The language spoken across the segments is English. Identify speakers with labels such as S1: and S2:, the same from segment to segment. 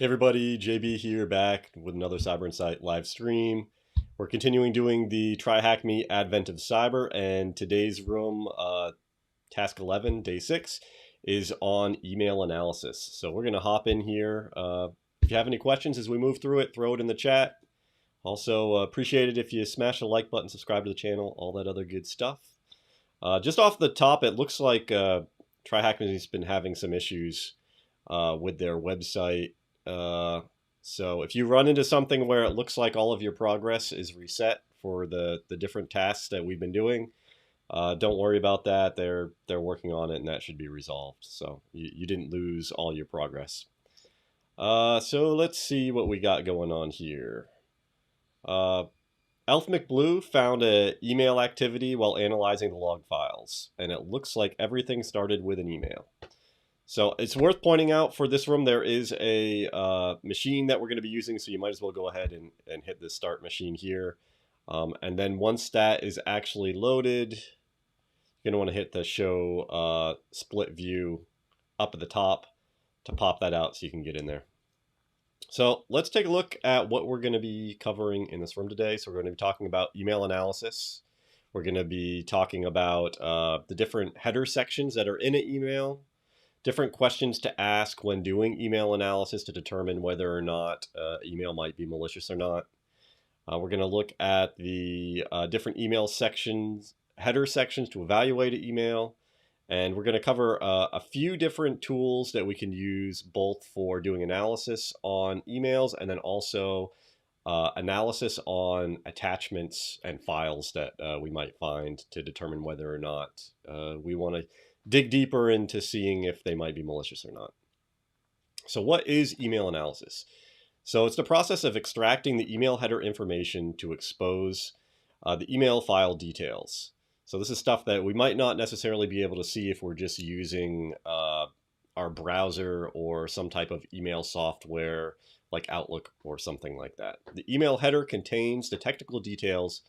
S1: Hey everybody, JB here back with another CyberInsight live stream. We're continuing doing the TryHackMe Advent of Cyber, and today's room, task 11, day 6, is on email analysis. So we're going to hop in here. If you have any questions as we move through it, throw it in the chat. Also, appreciate it if you smash the like button, subscribe to the channel, all that other good stuff. Just off the top, it looks like TryHackMe's been having some issues with their website. So if you run into something where it looks like all of your progress is reset for the different tasks that we've been doing, don't worry about that. They're working on it, and that should be resolved. So you didn't lose all your progress. So let's see what we got going on here. Elf McBlue found an email activity while analyzing the log files, and it looks like everything started with an email. So it's worth pointing out for this room, there is a machine that we're going to be using, so you might as well go ahead and hit the start machine here. And then once that is actually loaded, you're going to want to hit the show split view up at the top to pop that out so you can get in there. So let's take a look at what we're going to be covering in this room today. So we're going to be talking about email analysis. We're going to be talking about the different header sections that are in an email, different questions to ask when doing email analysis to determine whether or not email might be malicious or not. We're going to look at the different email sections, header sections to evaluate an email. And we're going to cover a few different tools that we can use both for doing analysis on emails and then also analysis on attachments and files that we might find to determine whether or not we want to dig deeper into seeing if they might be malicious or not. So what is email analysis? So it's the process of extracting the email header information to expose the email file details. So this is stuff that we might not necessarily be able to see if we're just using our browser or some type of email software like Outlook or something like that. The email header contains the technical details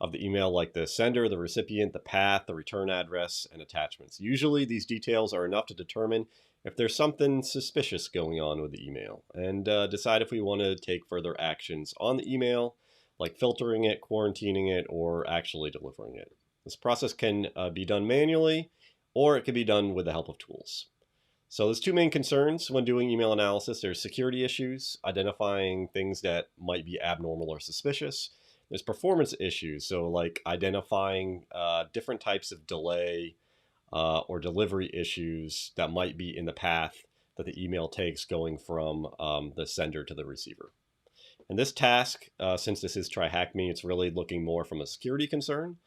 S1: of the email, like the sender, the recipient, the path, the return address, and attachments. Usually these details are enough to determine if there's something suspicious going on with the email and decide if we want to take further actions on the email, like filtering it, quarantining it, or actually delivering it. This process can be done manually, or it can be done with the help of tools. So there's two main concerns when doing email analysis. There's security issues, identifying things that might be abnormal or suspicious. There's performance issues, so like identifying different types of delay or delivery issues that might be in the path that the email takes going from the sender to the receiver. And this task, since this is TryHackMe, it's really looking more from a security concern.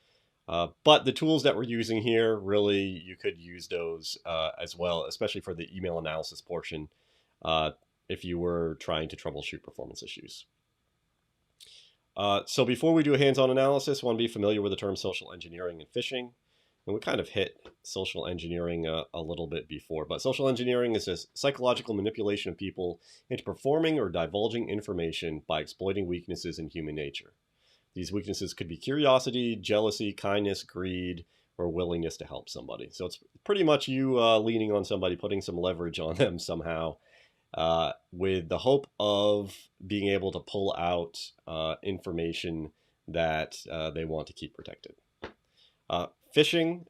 S1: But the tools that we're using here, really, you could use those as well, especially for the email analysis portion, if you were trying to troubleshoot performance issues. So before we do a hands-on analysis, I want to be familiar with the term social engineering and phishing. And we kind of hit social engineering a little bit before, but social engineering is a psychological manipulation of people into performing or divulging information by exploiting weaknesses in human nature. These weaknesses could be curiosity, jealousy, kindness, greed, or willingness to help somebody. So it's pretty much you leaning on somebody, putting some leverage on them somehow, with the hope of being able to pull out information that they want to keep protected. Phishing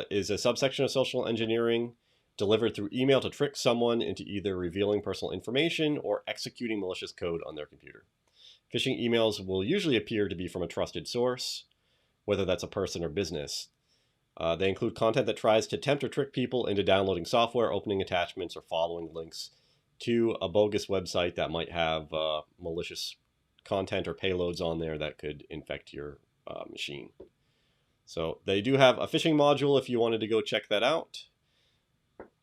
S1: is a subsection of social engineering delivered through email to trick someone into either revealing personal information or executing malicious code on their computer. Phishing emails will usually appear to be from a trusted source, whether that's a person or business. They include content that tries to tempt or trick people into downloading software, opening attachments, or following links to a bogus website that might have malicious content or payloads on there that could infect your machine. So they do have a phishing module if you wanted to go check that out.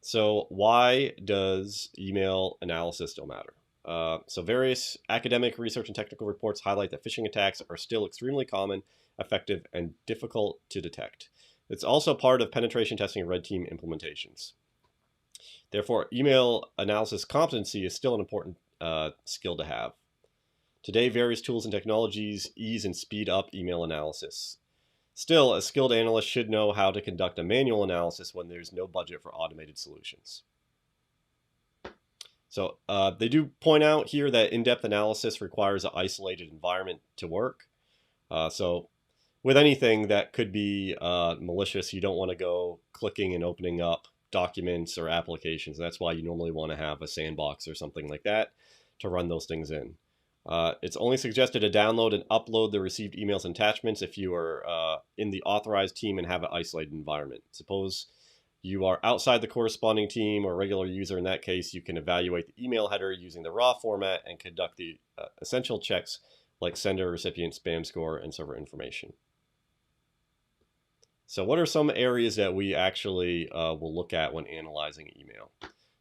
S1: So why does email analysis still matter? So various academic research and technical reports highlight that phishing attacks are still extremely common, effective, and difficult to detect. It's also part of penetration testing and red team implementations. Therefore, email analysis competency is still an important skill to have. Today, various tools and technologies ease and speed up email analysis. Still, a skilled analyst should know how to conduct a manual analysis when there's no budget for automated solutions. So they do point out here that in-depth analysis requires an isolated environment to work. So with anything that could be malicious, you don't want to go clicking and opening up documents or applications. That's why you normally want to have a sandbox or something like that to run those things in. It's only suggested to download and upload the received emails and attachments if you are in the authorized team and have an isolated environment. Suppose you are outside the corresponding team or a regular user. In that case, you can evaluate the email header using the raw format and conduct the essential checks like sender, recipient, spam score, and server information. So what are some areas that we actually will look at when analyzing email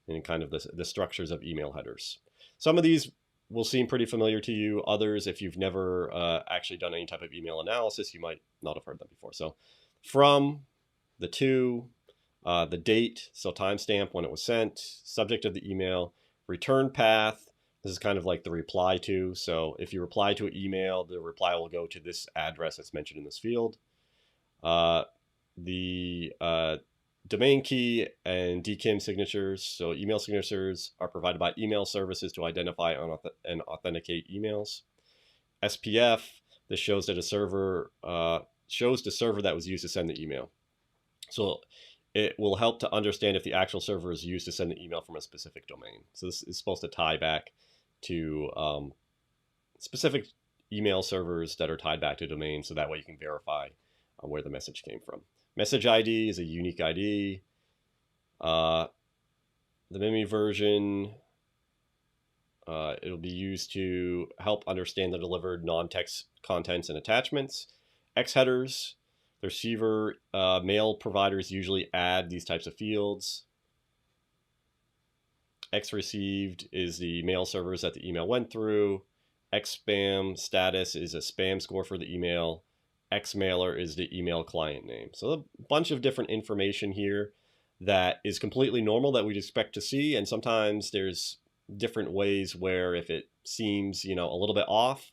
S1: and kind of the structures of email headers? Some of these will seem pretty familiar to you. Others, if you've never actually done any type of email analysis, you might not have heard them before. So from, the to, the date, so timestamp when it was sent, subject of the email, return path. This is kind of like the reply to. So if you reply to an email, the reply will go to this address that's mentioned in this field. The domain key and DKIM signatures. So email signatures are provided by email services to identify and authenticate emails. SPF, this shows that a server shows the server that was used to send the email. So it will help to understand if the actual server is used to send the email from a specific domain. So this is supposed to tie back to specific email servers that are tied back to domains, so that way you can verify where the message came from. Message ID is a unique ID. The MIME version, it'll be used to help understand the delivered non-text contents and attachments. X headers, the receiver mail providers usually add these types of fields. X received is the mail servers that the email went through. X spam status is a spam score for the email. X mailer is the email client name. So a bunch of different information here that is completely normal that we'd expect to see. And sometimes there's different ways where if it seems, a little bit off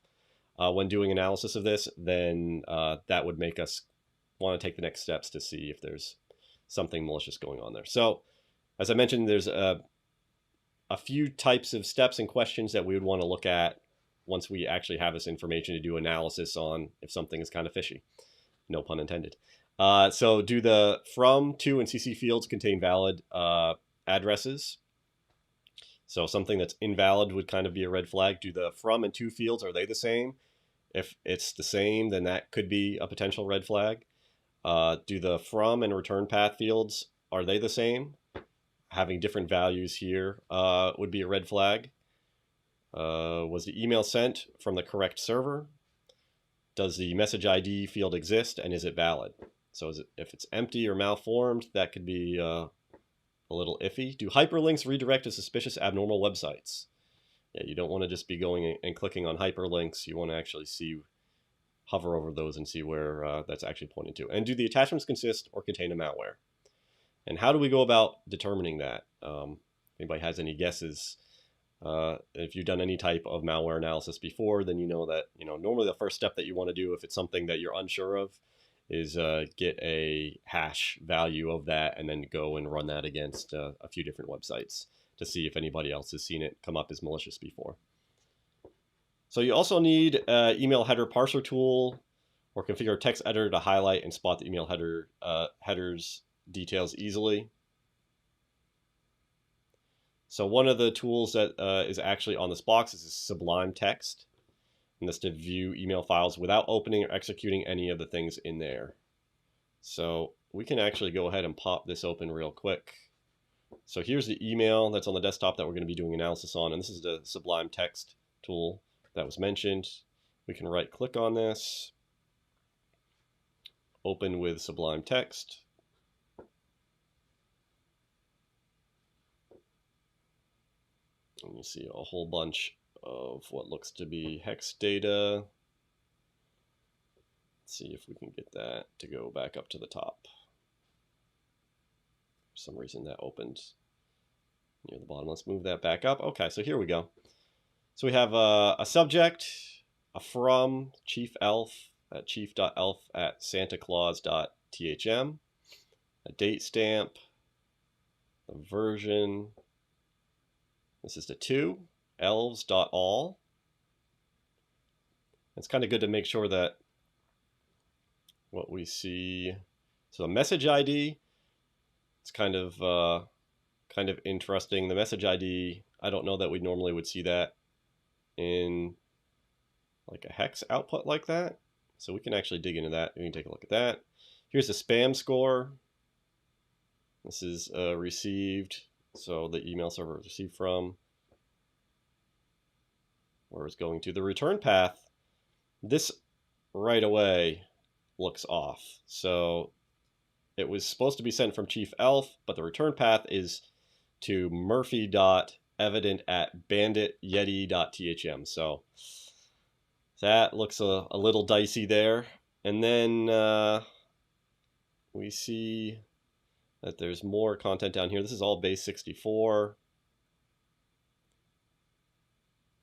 S1: when doing analysis of this, then that would make us want to take the next steps to see if there's something malicious going on there. So as I mentioned, there's a few types of steps and questions that we would want to look at once we actually have this information to do analysis on if something is kind of fishy. No pun intended. So do the from, to, and CC fields contain valid addresses? So something that's invalid would kind of be a red flag. Do the from and to fields, are they the same? If it's the same, then that could be a potential red flag. Do the from and return path fields, are they the same? Having different values here would be a red flag. Was the email sent from the correct server? Does the message ID field exist, and is it valid? So if it's empty or malformed, that could be a little iffy. Do hyperlinks redirect to suspicious abnormal websites? Yeah, you don't want to just be going and clicking on hyperlinks. You want to actually hover over those and see where that's actually pointing to. And do the attachments consist or contain a malware? And how do we go about determining that? Anybody has any guesses? If you've done any type of malware analysis before, then you know that normally the first step that you want to do if it's something that you're unsure of is get a hash value of that and then go and run that against a few different websites to see if anybody else has seen it come up as malicious before. So you also need an email header parser tool or configure a text editor to highlight and spot the email headers details easily. So one of the tools that is actually on this box is Sublime Text. And that's to view email files without opening or executing any of the things in there. So we can actually go ahead and pop this open real quick. So here's the email that's on the desktop that we're going to be doing analysis on. And this is the Sublime Text tool that was mentioned. We can right click on this, open with Sublime Text. And you see a whole bunch of what looks to be hex data. Let's see if we can get that to go back up to the top. For some reason that opened near the bottom. Let's move that back up. Okay, so here we go. So we have a subject, a from chief elf at chief.elf@santaclaus.thm, a date stamp, a version, This is the 2 elves.all. It's kind of good to make sure that what we see, so a message ID, it's kind of interesting. The message ID, I don't know that we normally would see that in like a hex output like that. So we can actually dig into that. We can take a look at that. Here's the spam score. This is received, so the email server was received from, where it's going to. The return path, this right away looks off. So it was supposed to be sent from Chief Elf, but the return path is to murphy.evident@bandityeti.thm. So that looks a little dicey there. And then we see that there's more content down here. This is all base 64.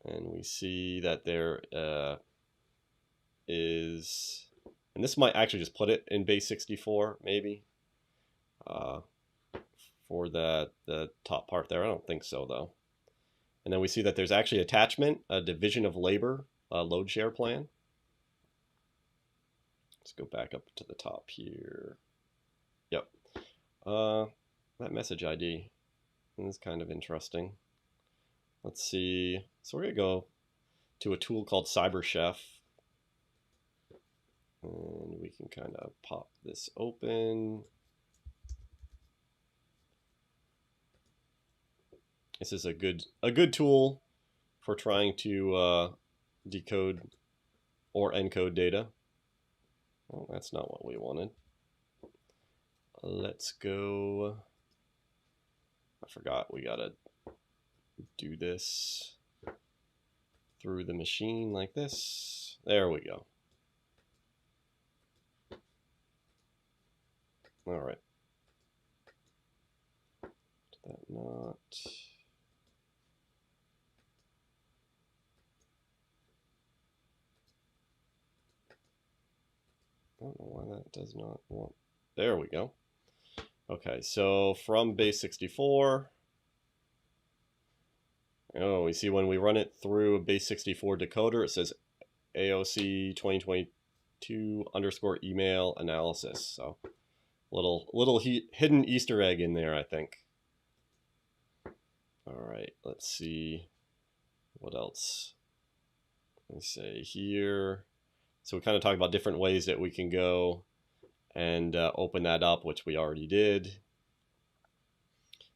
S1: And we see that there is, and this might actually just put it in base 64, maybe, for the top part there. I don't think so, though. And then we see that there's actually attachment, a division of labor load share plan. Let's go back up to the top here. Yep. That message ID is kind of interesting. Let's see. So we're going to go to a tool called CyberChef. And we can kind of pop this open. This is a good tool for trying to decode or encode data. Oh, that's not what we wanted. Let's go. I forgot we gotta do this through the machine like this. There we go. All right. Did that not? I don't know why that does not want. There we go. Okay, so from base 64. Oh, we see when we run it through a base 64 decoder, it says AOC 2022 _ email analysis. So little hidden Easter egg in there, I think. All right, let's see what else. Let me say here. So we kind of talked about different ways that we can go and open that up, which we already did.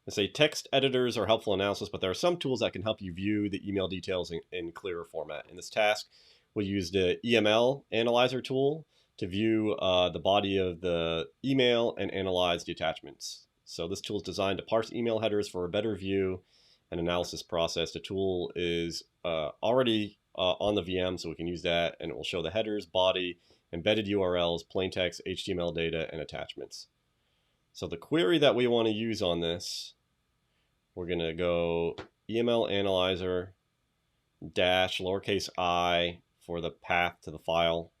S1: Let's say text editors are helpful analysis, but there are some tools that can help you view the email details in clearer format. In this task, we'll use the EML analyzer tool to view the body of the email and analyze the attachments. So this tool is designed to parse email headers for a better view and analysis process. The tool is already on the VM, so we can use that, and it will show the headers, body, embedded URLs, plain text, HTML data, and attachments. So the query that we want to use on this, we're going to go EML analyzer dash lowercase I for the path to the file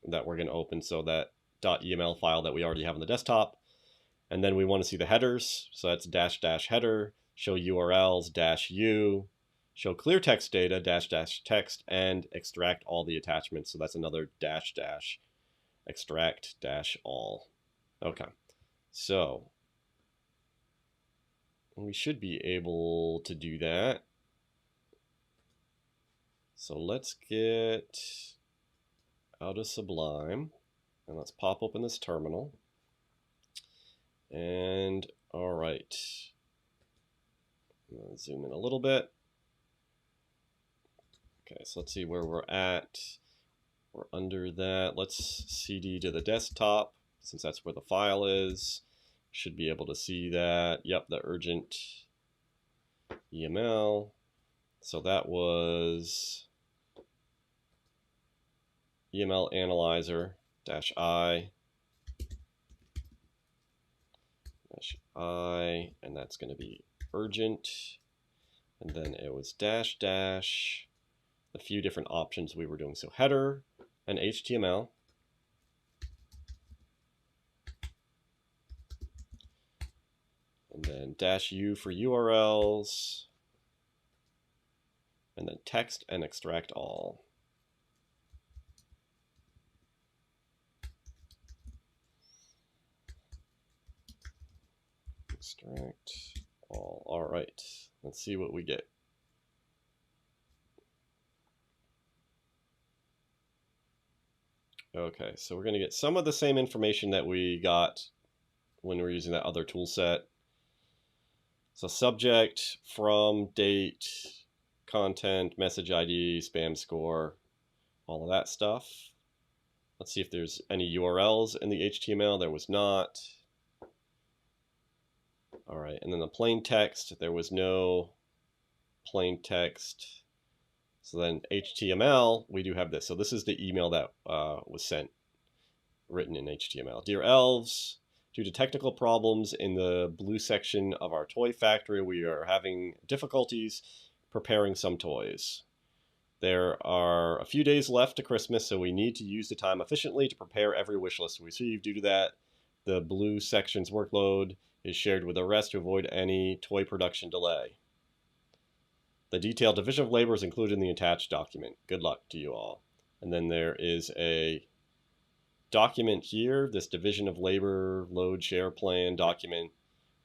S1: that we're going to open, so that .eml file that we already have on the desktop. And then we want to see the headers, so that's dash dash header, show URLs dash U, show clear text data dash dash text, and extract all the attachments. So that's another dash dash extract dash all. Okay, so we should be able to do that. So let's get out of Sublime and let's pop open this terminal. And all right, I'm gonna zoom in a little bit. Okay, so let's see where we're at. We're under that. Let's CD to the desktop, since that's where the file is. Should be able to see that. Yep, the urgent EML. So that was EML analyzer dash I dash I, and that's going to be urgent. And then it was dash dash a few different options we were doing. So header and HTML. And then dash U for URLs. and then text and extract all. Extract all. All right, let's see what we get. Okay, so we're going to get some of the same information that we got when we were using that other tool set. So subject, from, date, content, message ID, spam score, all of that stuff. Let's see if there's any URLs in the HTML. There was not. All right, and then the plain text, there was no plain text. So then HTML, we do have this. So this is the email that was sent, written in HTML. Dear elves, due to technical problems in the blue section of our toy factory, we are having difficulties preparing some toys. There are a few days left to Christmas, so we need to use the time efficiently to prepare every wish list we receive. Due to that, the blue section's workload is shared with the rest to avoid any toy production delay. The detailed division of labor is included in the attached document. Good luck to you all. And then there is a document here, this division of labor load share plan document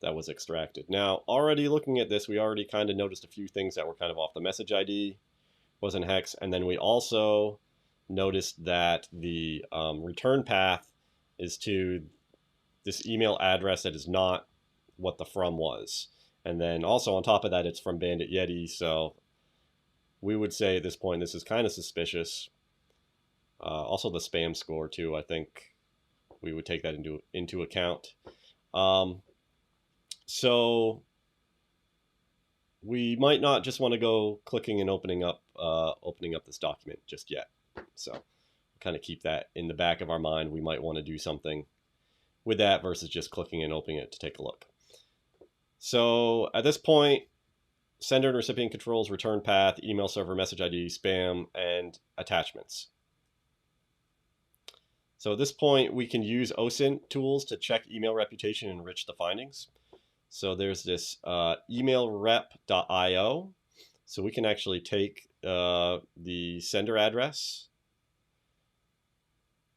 S1: that was extracted. Now, already looking at this, we already kind of noticed a few things that were kind of off. The message ID was in hex, and then we also noticed that the return path is to this email address that is not what the from was. And then also on top of that, it's from Bandit Yeti, so we would say at this point this is kind of suspicious. Also the spam score too, I think we would take that into account. So we might not just want to go clicking and opening up this document just yet. So kind of keep that in the back of our mind. We might want to do something with that versus just clicking and opening it to take a look. So at this point, sender and recipient controls, return path, email server, message ID, spam, and attachments. So at this point, we can use OSINT tools to check email reputation and enrich the findings. So there's this emailrep.io. So we can actually take the sender address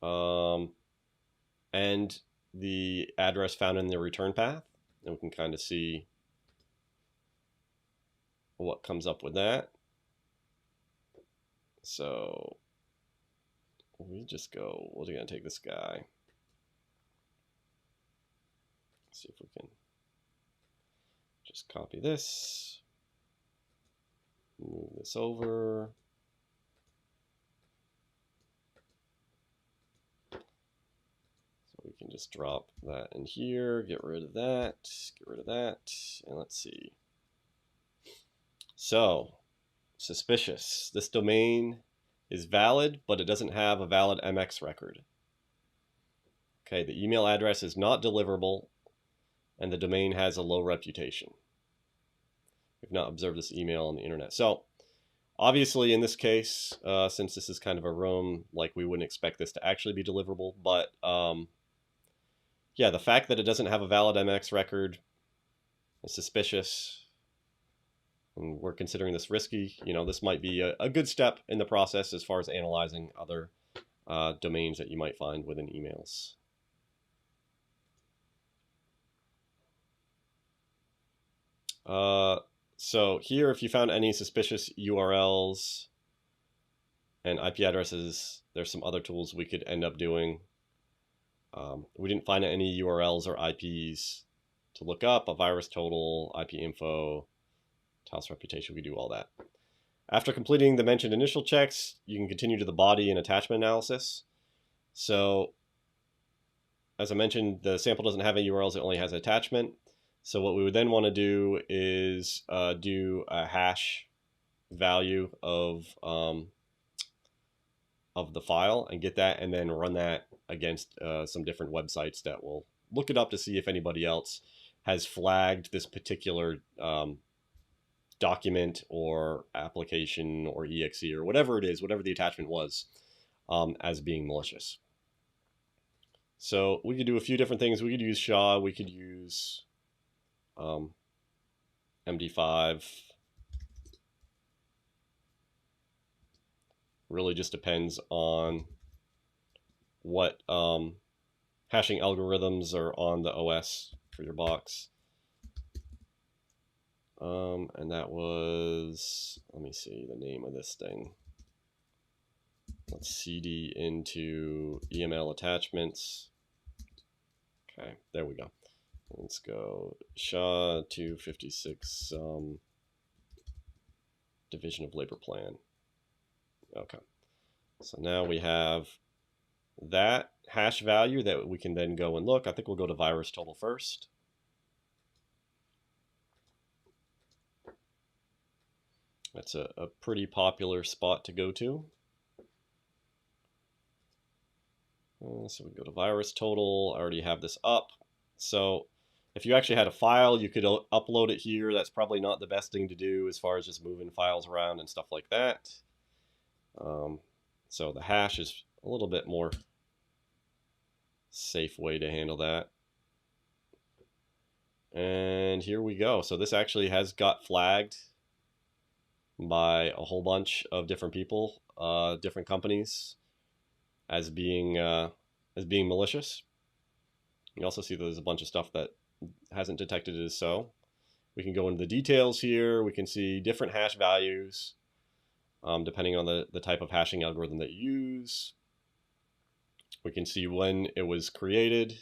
S1: and the address found in the return path. And we can kind of see what comes up with that. So we just go, we're going to take this guy. See if we can just copy this, move this over. We can just drop that in here, get rid of that, and let's see. So, suspicious. This domain is valid, but it doesn't have a valid MX record. Okay, the email address is not deliverable, and the domain has a low reputation. We've not observed this email on the internet. So, obviously in this case, since this is kind of a room, like we wouldn't expect this to actually be deliverable, but yeah, the fact that it doesn't have a valid MX record is suspicious, and we're considering this risky. You know, this might be a good step in the process as far as analyzing other domains that you might find within emails. So here, if you found any suspicious URLs and IP addresses, there's some other tools we could end up doing. We didn't find any URLs or IPs to look up, a virus total, IP info, house reputation, we do all that. After completing the mentioned initial checks, you can continue to the body and attachment analysis. So, as I mentioned, the sample doesn't have any URLs, it only has an attachment. So what we would then want to do is do a hash value of the file and get that, and then run that against some different websites that will look it up to see if anybody else has flagged this particular document or application or exe or whatever it is, whatever the attachment was, as being malicious. So we could do a few different things. We could use SHA, we could use MD5, really just depends on what hashing algorithms are on the OS for your box. And that was, let me see the name of this thing. Let's cd into EML attachments. Okay, there we go. Let's go SHA-256 division of labor plan. Okay, so now we have that hash value that we can then go and look. I think we'll go to virus total first. That's a pretty popular spot to go to. So we go to virus total. I already have this up. So if you actually had a file, you could upload it here. That's probably not the best thing to do as far as just moving files around and stuff like that. So the hash is a little bit more safe way to handle that. And here we go. So this actually has got flagged by a whole bunch of different people, different companies, as being malicious. You also see there's a bunch of stuff that hasn't detected it as so. We can go into the details here. We can see different hash values depending on the type of hashing algorithm that you use. We can see when it was created,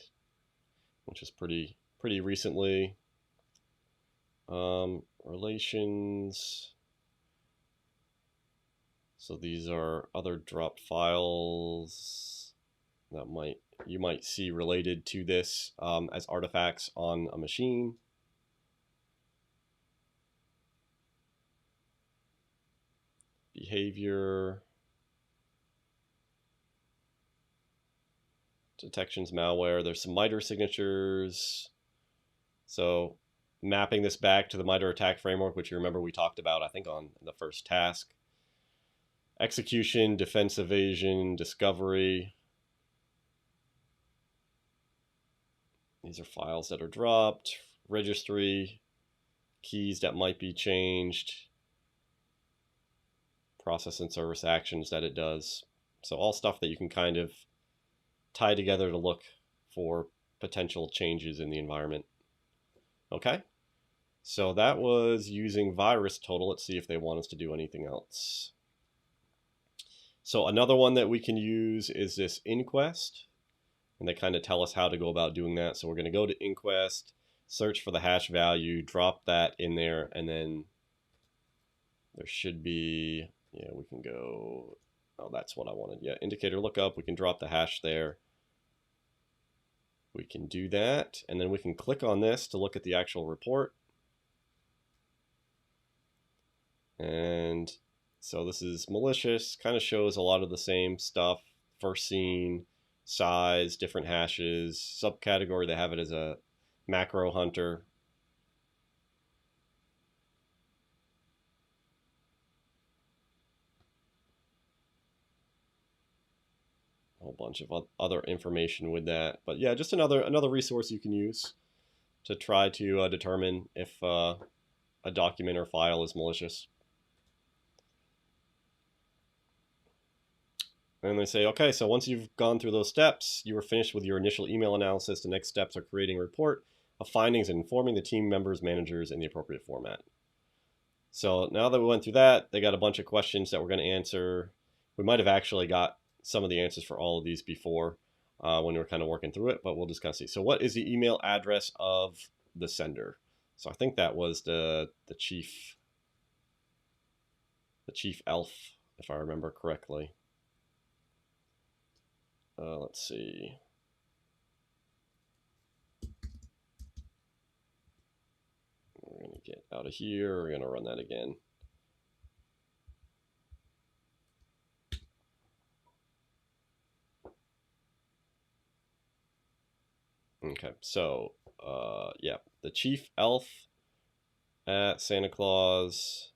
S1: which is pretty recently. Relations. So these are other drop files that you might see related to this as artifacts on a machine. Behavior. Detections, malware. There's some MITRE signatures. So mapping this back to the MITRE attack framework, which you remember we talked about, I think, on the first task. Execution, defense evasion, discovery. These are files that are dropped. Registry, keys that might be changed. Process and service actions that it does. So all stuff that you can kind of tie together to look for potential changes in the environment. Okay, so that was using virus total. Let's see if they want us to do anything else. So another one that we can use is this inquest, and they kind of tell us how to go about doing that. So we're going to go to inquest, search for the hash value, drop that in there, and then there should be, yeah, we can go, oh, that's what I wanted. Yeah, indicator lookup, we can drop the hash there. We can do that, and then we can click on this to look at the actual report. And so this is malicious, kind of shows a lot of the same stuff. First seen, size, different hashes, subcategory, they have it as a macro hunter. A whole bunch of other information with that. But yeah, just another resource you can use to try to determine if a document or file is malicious. And they say, okay, so once you've gone through those steps, you are finished with your initial email analysis. The next steps are creating a report of findings and informing the team members, managers in the appropriate format. So now that we went through that, they got a bunch of questions that we're going to answer. We might have actually got some of the answers for all of these before when we were kind of working through it, but we'll just kind of see. So what is the email address of the sender? So I think that was the chief elf, if I remember correctly. Let's see. We're going to get out of here. We're going to run that again. Okay, so yeah, the chief elf at Santa Claus.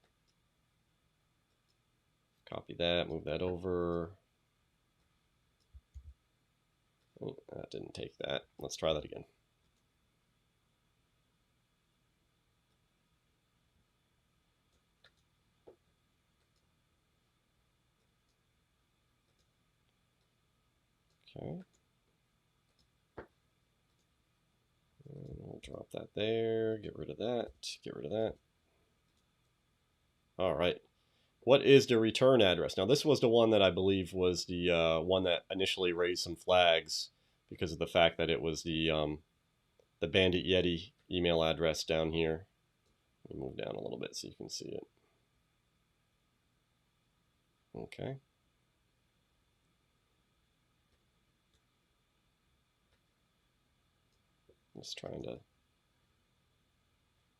S1: Copy that, move that over. Oh, that didn't take that. Let's try that again. Okay. We'll drop that there. Get rid of that. Get rid of that. All right. What is the return address? Now, this was the one that I believe was the one that initially raised some flags because of the fact that it was the Bandit Yeti email address down here. Let me move down a little bit so you can see it. Okay. Just trying to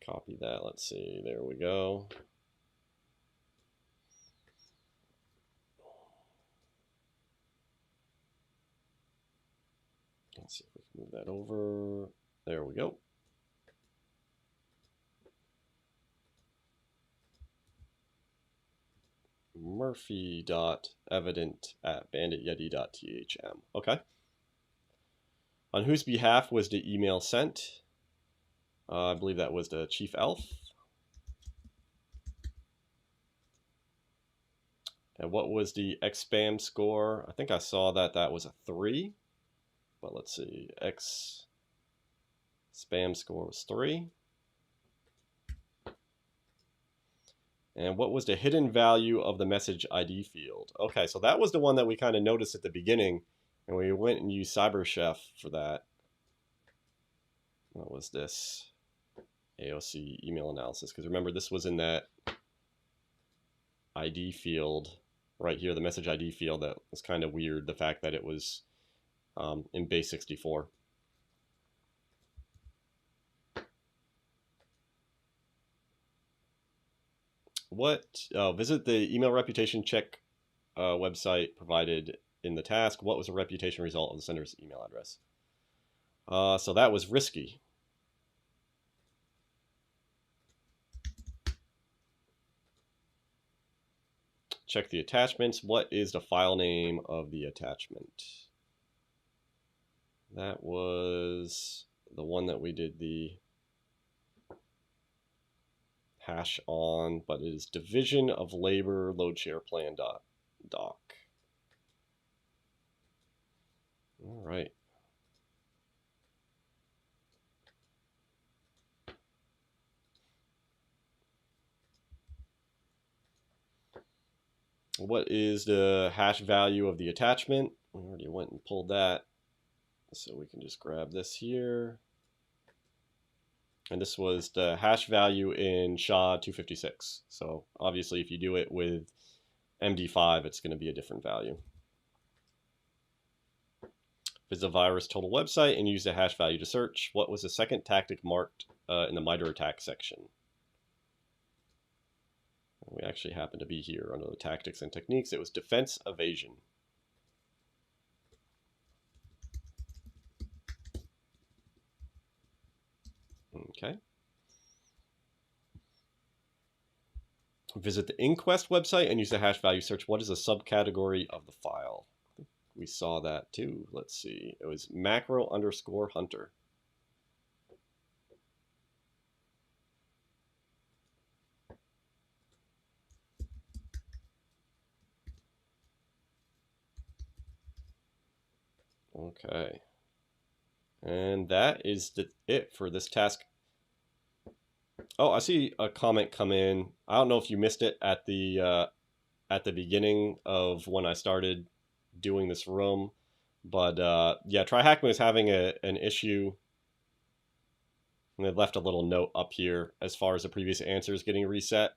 S1: copy that. Let's see. There we go. Let's see if we can move that over. There we go. Murphy.evident@bandityeti.thm. Okay. On whose behalf was the email sent? I believe that was the chief elf. And what was the X spam score? I think I saw that that was a 3. But let's see. X spam score was 3. And what was the hidden value of the message ID field? Okay, so that was the one that we kind of noticed at the beginning. And we went and used CyberChef for that. What was this? AOC email analysis. Because remember, this was in that ID field right here, the message ID field. That was kind of weird, the fact that it was in base 64. Visit the email reputation check website provided in the task. What was the reputation result of the sender's email address? So that was risky. Check the attachments. What is the file name of the attachment? That was the one that we did the hash on, but it is division of labor load share plan doc. All right. What is the hash value of the attachment? We already went and pulled that. So we can just grab this here. And this was the hash value in SHA-256. So obviously if you do it with MD5, it's going to be a different value. Visit the virus total website and use the hash value to search. What was the second tactic marked in the MITRE attack section? We actually happen to be here under the tactics and techniques. It was defense evasion. Okay. Visit the Inquest website and use the hash value search. What is a subcategory of the file? We saw that too. Let's see. It was macro_hunter. Okay. And that is it for this task. Oh, I see a comment come in. I don't know if you missed it at the beginning of when I started doing this room, but yeah, TryHackMe is having an issue, and they left a little note up here as far as the previous answers getting reset.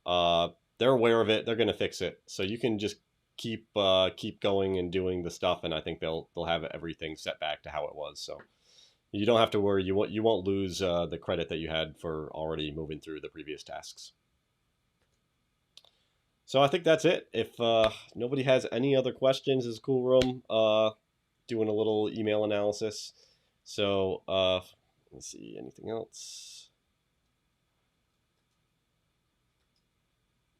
S1: They're aware of it. They're going to fix it, so you can just keep going and doing the stuff, and I think they'll have everything set back to how it was. So you don't have to worry. You won't lose the credit that you had for already moving through the previous tasks. So I think that's it. If nobody has any other questions, it's a cool room doing a little email analysis. So let's see, anything else?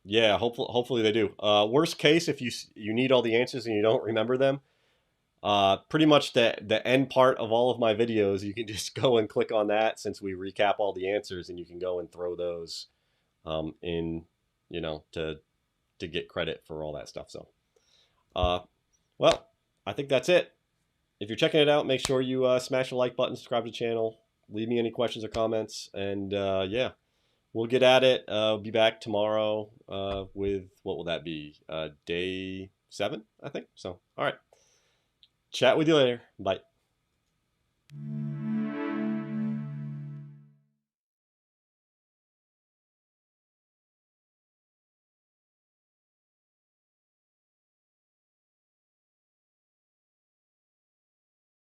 S1: Yeah, hopefully they do. Worst case, if you need all the answers and you don't remember them, pretty much the end part of all of my videos, you can just go and click on that, since we recap all the answers, and you can go and throw those in, to get credit for all that stuff. So, well, I think that's it. If you're checking it out, make sure you smash the like button, subscribe to the channel, leave me any questions or comments, and yeah, we'll get at it. I'll be back tomorrow with, what will that be? Day 7, I think. So, all right. Chat with you later. Bye.